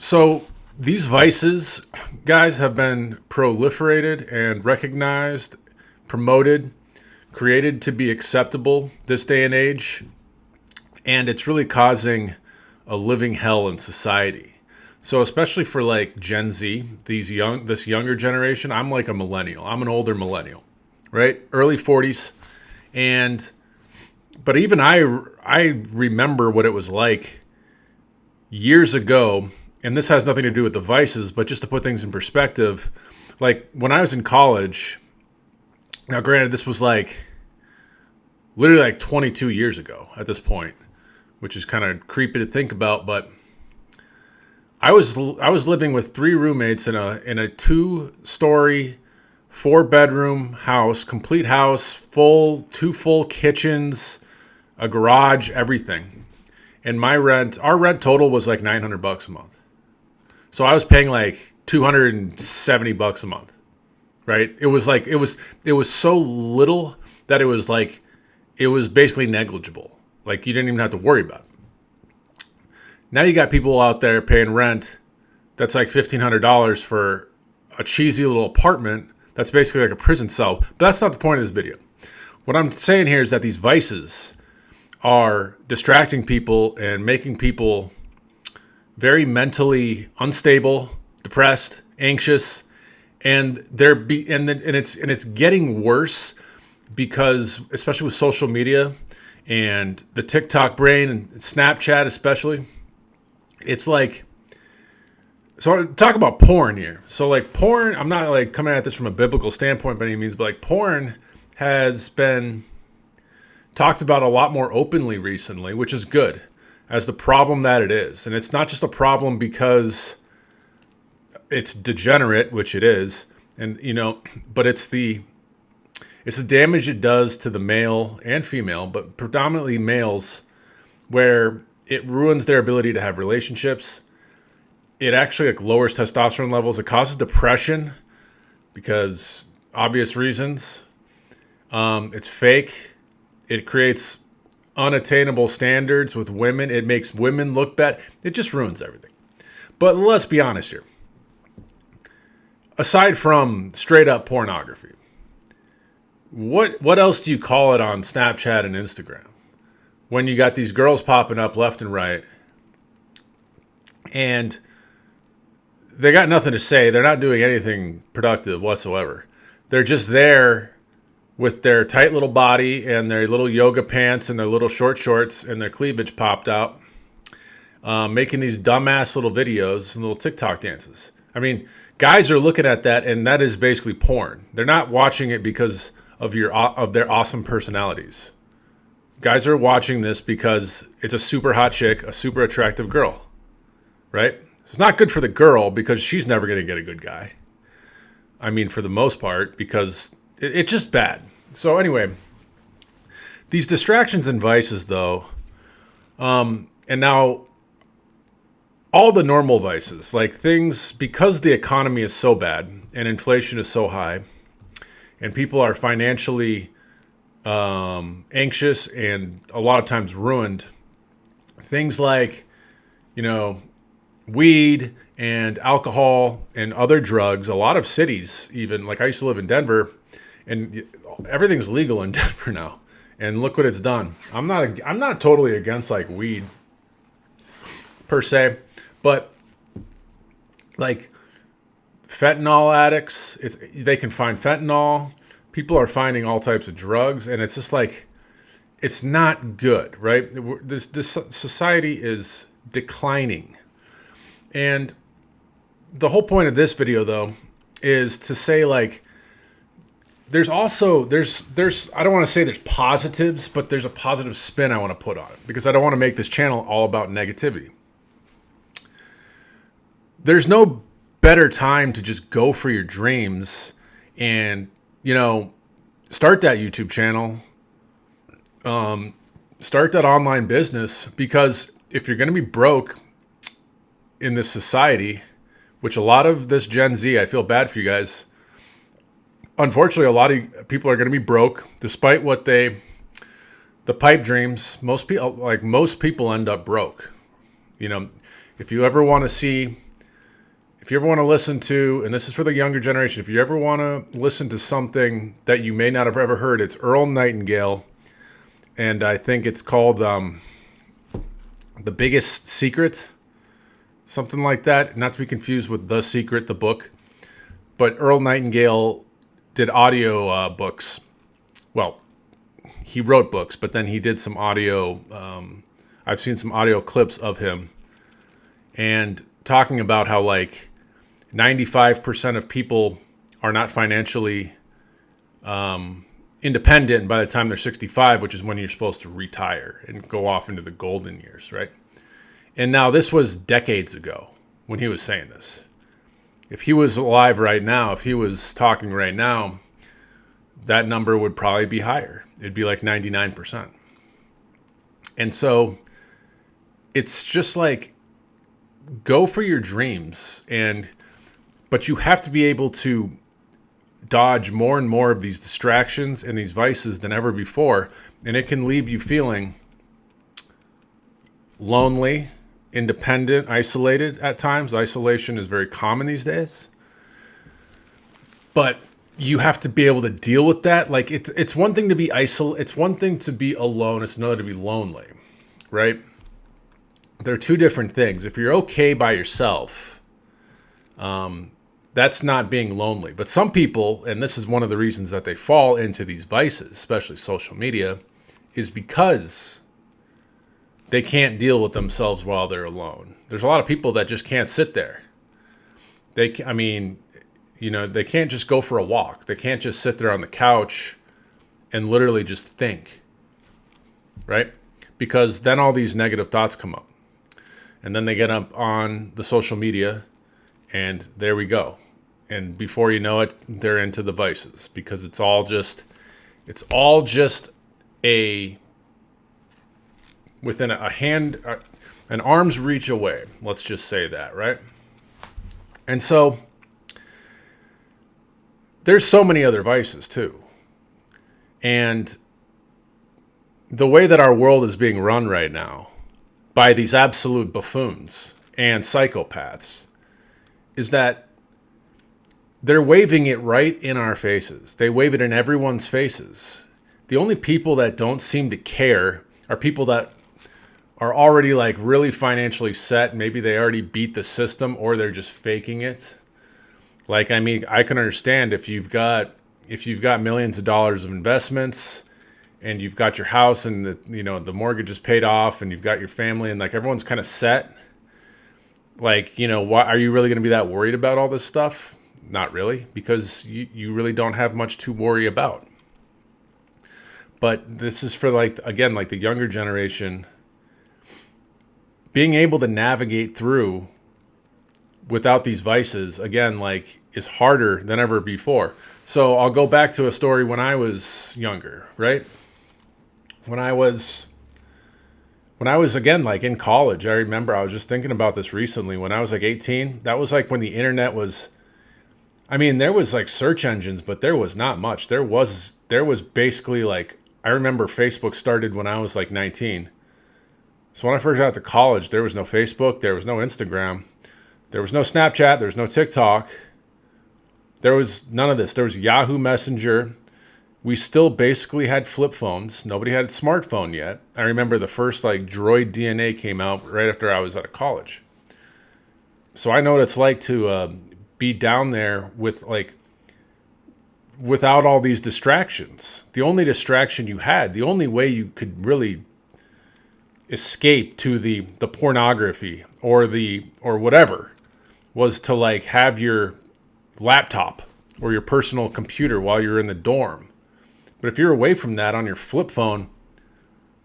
So these vices, guys, have been proliferated and recognized, promoted, created to be acceptable this day and age, and it's really causing a living hell in society. So especially for like Gen Z, this younger generation, I'm like a millennial. I'm an older millennial, right? Early 40s, and but even I remember what it was like years ago, and this has nothing to do with the vices, but just to put things in perspective, like when I was in college, now granted, this was like literally like 22 years ago at this point, which is kind of creepy to think about, but I was living with three roommates in a 2-story, 4-bedroom house, complete house, two full kitchens, a garage, everything. And our rent total was like $900 a month. So I was paying like $270 a month, right? It was so little that it was basically negligible. Like you didn't even have to worry about it. Now you got people out there paying rent that's like $1,500 for a cheesy little apartment that's basically like a prison cell. But that's not the point of this video. What I'm saying here is that these vices are distracting people and making people very mentally unstable, depressed, anxious, and it's getting worse because especially with social media and the TikTok brain and Snapchat especially, it's like, so talk about porn here. So like porn, I'm not like coming at this from a biblical standpoint by any means, but like porn has been talked about a lot more openly recently, which is good, as the problem that it is. And it's not just a problem because it's degenerate, which it is, and but it's the damage it does to the male and female, but predominantly males, where it ruins their ability to have relationships. It actually like lowers testosterone levels. It causes depression because obvious reasons. It's fake. It creates unattainable standards with women. It makes women look bad. It just ruins everything. But let's be honest here. Aside from straight up pornography, what else do you call it on Snapchat and Instagram? When you got these girls popping up left and right, and they got nothing to say. They're not doing anything productive whatsoever. They're just there with their tight little body and their little yoga pants and their little short shorts and their cleavage popped out, making these dumbass little videos and little TikTok dances. I mean, guys are looking at that, and that is basically porn. They're not watching it because of their awesome personalities. Guys are watching this because it's a super hot chick, a super attractive girl, right? So it's not good for the girl because she's never going to get a good guy. I mean, for the most part, because it's just bad. So anyway, these distractions and vices, though, and now all the normal vices, like things, because the economy is so bad and inflation is so high, and people are financially anxious and a lot of times ruined, things like, weed and alcohol and other drugs, a lot of cities, even like I used to live in Denver, and everything's legal in Denver now. And look what it's done. I'm not totally against like weed per se, but like fentanyl addicts, they can find fentanyl. People are finding all types of drugs, and it's just like, it's not good, right? This society is declining. And the whole point of this video, though, is to say like, there's I don't want to say there's positives, but there's a positive spin I want to put on it, because I don't want to make this channel all about negativity. There's no better time to just go for your dreams and, start that YouTube channel, start that online business, because if you're going to be broke in this society, which a lot of this Gen Z, I feel bad for you guys. Unfortunately, a lot of people are going to be broke despite the pipe dreams. Most people end up broke. If you ever want to see if you ever want to listen to, and this is for the younger generation, if you ever want to listen to something that you may not have ever heard, it's Earl Nightingale. And I think it's called The Biggest Secret, something like that. Not to be confused with The Secret, the book. But Earl Nightingale did audio books. Well, he wrote books, but then he did some audio. I've seen some audio clips of him and talking about how like 95% of people are not financially independent by the time they're 65, which is when you're supposed to retire and go off into the golden years, right? And now this was decades ago when he was saying this. If he was alive right now, if he was talking right now, that number would probably be higher. It'd be like 99%. And so it's just like, go for your dreams, but you have to be able to dodge more and more of these distractions and these vices than ever before. And it can leave you feeling lonely, independent, isolated at times. Isolation is very common these days. But you have to be able to deal with that. Like it's one thing to be it's one thing to be alone. It's another to be lonely, right? They're two different things. If you're okay by yourself, that's not being lonely. But some people, and this is one of the reasons that they fall into these vices, especially social media, is because they can't deal with themselves while they're alone. There's a lot of people that just can't sit there. They can't just go for a walk. They can't just sit there on the couch and literally just think, right? Because then all these negative thoughts come up. And then they get up on the social media, and there we go. And before you know it, they're into the vices, because it's all just within an arm's reach away. Let's just say that, right? And so there's so many other vices too. And the way that our world is being run right now by these absolute buffoons and psychopaths is that they're waving it right in our faces. They wave it in everyone's faces. The only people that don't seem to care are people that are already like really financially set. Maybe they already beat the system, or they're just faking it. Like, I mean, I can understand if you've got millions of dollars of investments, and you've got your house, and the mortgage is paid off, and you've got your family, and like everyone's kind of set. Like, why are you really going to be that worried about all this stuff? Not really, because you really don't have much to worry about. But this is for like the younger generation, being able to navigate through without these vices, again, like, is harder than ever before. So I'll go back to a story when I was younger, right? When I was again, like in college, I remember I was just thinking about this recently. When I was like 18, that was like when the internet was, I mean, there was like search engines, but there was not much. There was basically like, I remember Facebook started when I was like 19. So when I first got to college, there was no Facebook, there was no Instagram, there was no Snapchat, there was no TikTok. There was none of this. There was Yahoo Messenger. We still basically had flip phones. Nobody had a smartphone yet. I remember the first like Droid DNA came out right after I was out of college. So I know what it's like to be down there with like, without all these distractions. The only distraction you had, the only way you could really escape to the pornography or whatever, was to like have your laptop or your personal computer while you're in the dorm. But if you're away from that on your flip phone,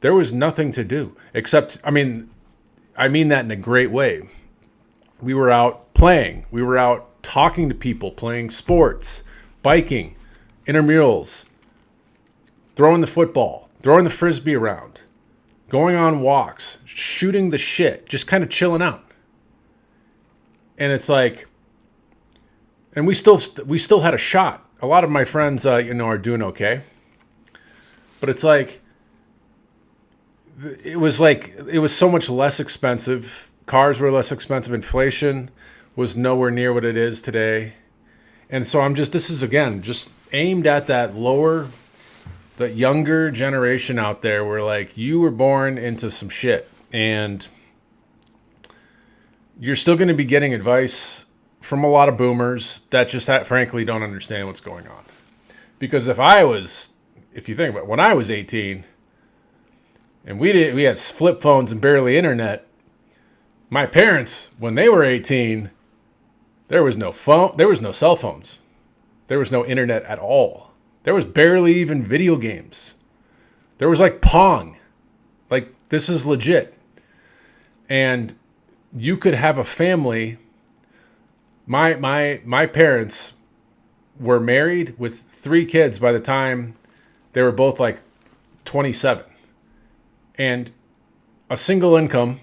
there was nothing to do except, I mean that in a great way. We were out playing. We were out talking to people, playing sports, biking, intramurals, throwing the football, throwing the frisbee around, going on walks, shooting the shit, just kind of chilling out. And it's like, and we still had a shot. A lot of my friends, are doing okay. But it's like, it was so much less expensive. Cars were less expensive. Inflation was nowhere near what it is today. And so this is again, just aimed at the younger generation out there where like you were born into some shit and you're still going to be getting advice from a lot of boomers that just frankly don't understand what's going on. Because if you think about it, when I was 18 and we had flip phones and barely internet, my parents, when they were 18, there was no phone, there was no cell phones. There was no internet at all. There was barely even video games. There was like Pong. Like, this is legit. And you could have a family. My parents were married with 3 kids by the time they were both like 27. And a single income,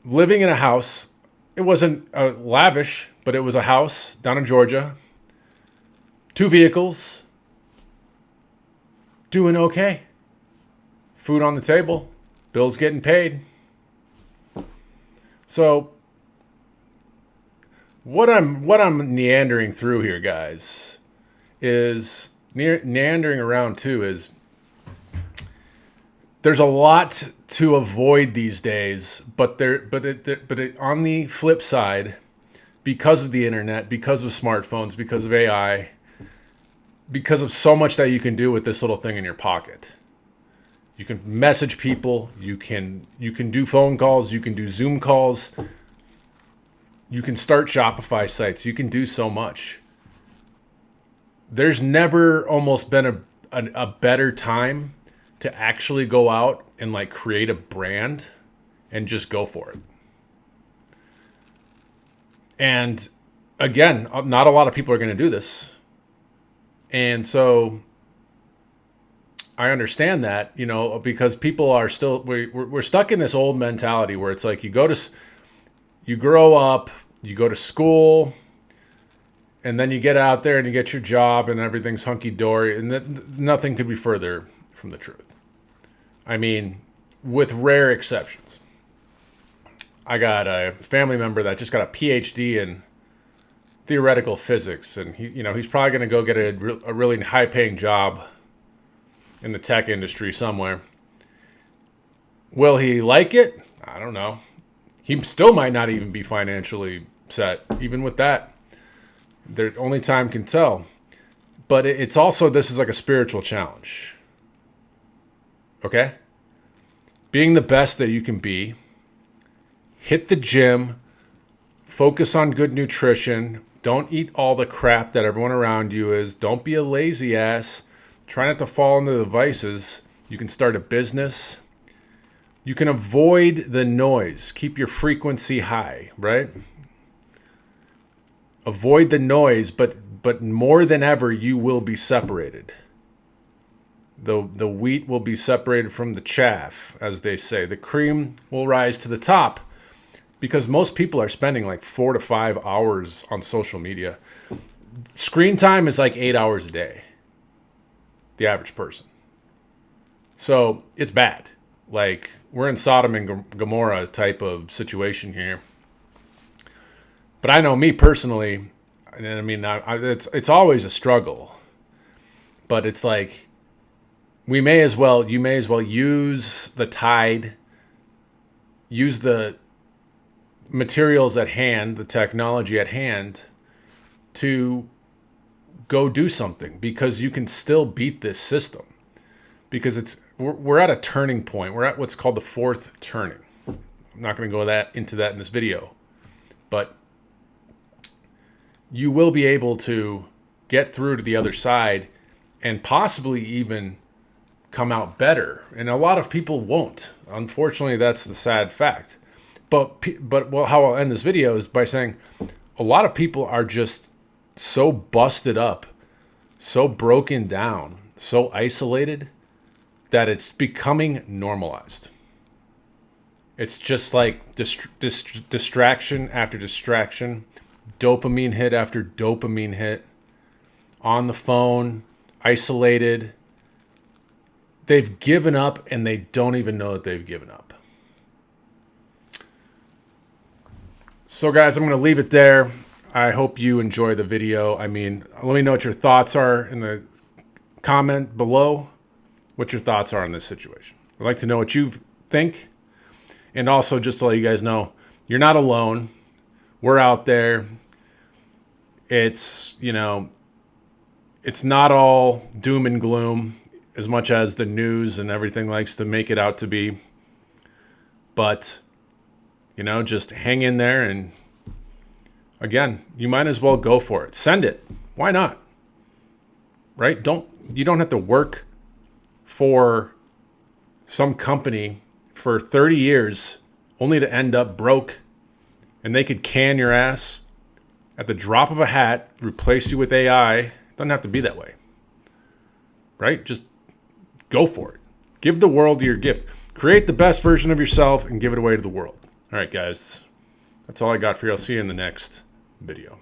living in a house. It wasn't lavish, but it was a house down in Georgia. 2 vehicles. Doing okay. Food on the table. Bills getting paid. So what I'm meandering through here, guys, is meandering around too is there's a lot to avoid these days, but on the flip side, because of the internet, because of smartphones, because of AI, because of so much that you can do with this little thing in your pocket. You can message people, you can do phone calls, you can do Zoom calls, you can start Shopify sites, you can do so much. There's never almost been a better time to actually go out and like create a brand and just go for it. And again, not a lot of people are going to do this. And so I understand that, because people are still, we're stuck in this old mentality where it's like you grow up, you go to school, and then you get out there and you get your job and everything's hunky-dory, and nothing could be further from the truth. I mean, with rare exceptions. I got a family member that just got a PhD in theoretical physics, and he's probably going to go get a really high-paying job in the tech industry somewhere. Will he like it? I don't know. He still might not even be financially set, even with that. Only time can tell. But it's also, this is like a spiritual challenge. Okay? Being the best that you can be. Hit the gym. Focus on good nutrition. Don't eat all the crap that everyone around you is. Don't be a lazy ass. Try not to fall into the vices. You can start a business. You can avoid the noise. Keep your frequency high, right? Avoid the noise, but more than ever, you will be separated. The wheat will be separated from the chaff, as they say. The cream will rise to the top, because most people are spending like 4 to 5 hours on social media. Screen time is like 8 hours a day, the average person. So it's bad. Like, we're in Sodom and Gomorrah type of situation here. But I know me personally, and I mean, it's always a struggle. But it's like, you may as well use the tide, use the materials at hand, the technology at hand, to go do something, because you can still beat this system. Because we're at a turning point. We're at what's called the 4th turning. I'm not going to go into that in this video, but you will be able to get through to the other side and possibly even come out better. And a lot of people won't. Unfortunately, that's the sad fact. But how I'll end this video is by saying a lot of people are just so busted up, so broken down, so isolated, that it's becoming normalized. It's just like distraction after distraction, dopamine hit after dopamine hit, on the phone, isolated. They've given up and they don't even know that they've given up. So guys, I'm going to leave it there. I hope you enjoy the video. I mean, let me know what your thoughts are in the comment below. What your thoughts are on this situation. I'd like to know what you think. And also, just to let you guys know, you're not alone. We're out there. It's, it's not all doom and gloom as much as the news and everything likes to make it out to be. But, just hang in there, and again, you might as well go for it. Send it. Why not? Right? You don't have to work for some company for 30 years only to end up broke, and they could can your ass at the drop of a hat, replace you with AI. It doesn't have to be that way. Right? Just go for it. Give the world your gift. Create the best version of yourself and give it away to the world. All right, guys. That's all I got for you. I'll see you in the next video.